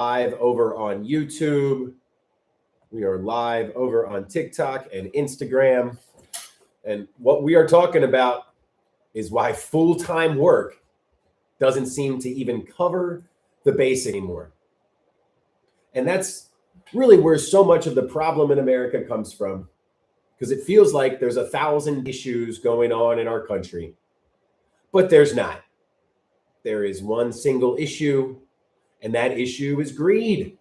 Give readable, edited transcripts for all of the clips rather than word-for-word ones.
live over on YouTube. We are live over on TikTok and Instagram. And what we are talking about is why full-time work doesn't seem to even cover the base anymore. And that's really where so much of the problem in America comes from, because it feels like there's 1,000 issues going on in our country, but there's not. There is one single issue, and that issue is greed.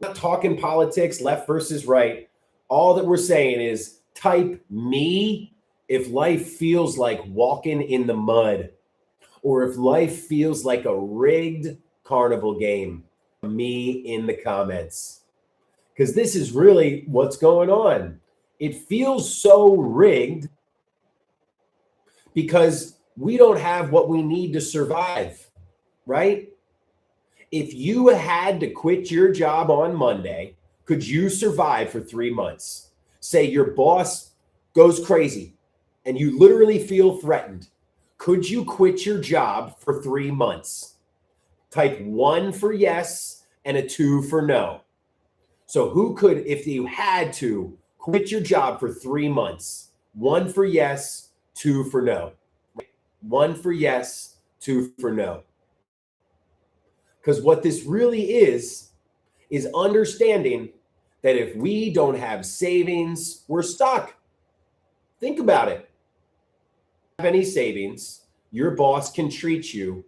I'm not talking politics, left versus right. All that we're saying is type me if life feels like walking in the mud, or if life feels like a rigged carnival game. Me in the comments, because this is really what's going on. It feels so rigged because we don't have what we need to survive, right? If you had to quit your job on Monday, could you survive for 3 months? Say your boss goes crazy and you literally feel threatened. Could you quit your job for 3 months? Type 1 for yes and a 2 for no. So who could, if you had to, quit your job for 3 months? 1 for yes, 2 for no. 1 for yes, 2 for no. Because what this really is understanding that if we don't have savings, we're stuck. Think about it. If you don't have any savings, your boss can treat you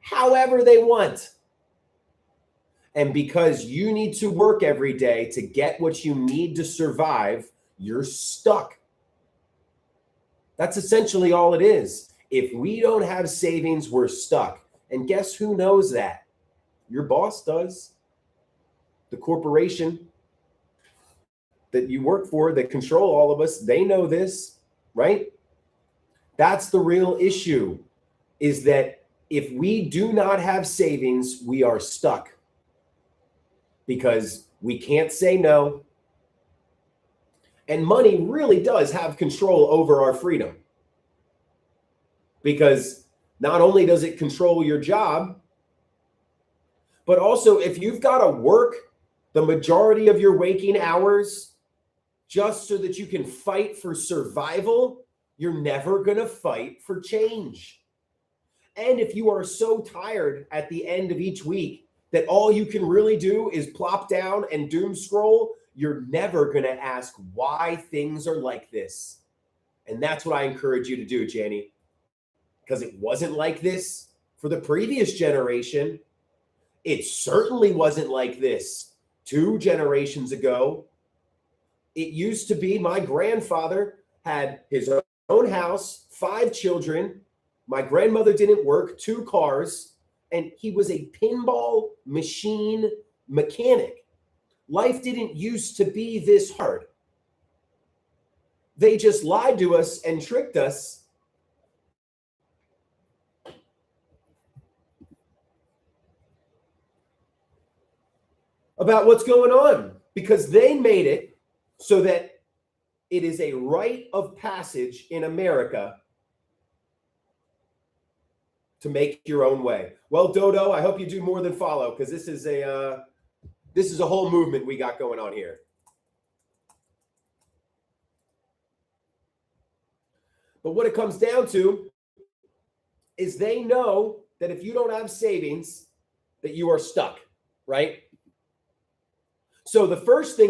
however they want. And because you need to work every day to get what you need to survive, you're stuck. That's essentially all it is. If we don't have savings, we're stuck. And guess who knows that? Your boss does. The corporation that you work for, that control all of us, they know this, right? That's the real issue, is that if we do not have savings, we are stuck. Because we can't say no. And money really does have control over our freedom. Because not only does it control your job, but also if you've got to work the majority of your waking hours just so that you can fight for survival, you're never going to fight for change. And if you are so tired at the end of each week that all you can really do is plop down and doom scroll, you're never going to ask why things are like this. And that's what I encourage you to do, Jenny, because it wasn't like this for the previous generation. It certainly wasn't like this 2 generations ago. It used to be my grandfather had his own house, 5 children. My grandmother didn't work, 2 cars. And he was a pinball machine mechanic. Life didn't used to be this hard. They just lied to us and tricked us. About what's going on, because they made it so that it is a rite of passage in America to make your own way. Well, Dodo, I hope you do more than follow, because this is a whole movement we got going on here. But what it comes down to is they know that if you don't have savings, that you are stuck, right? So the first thing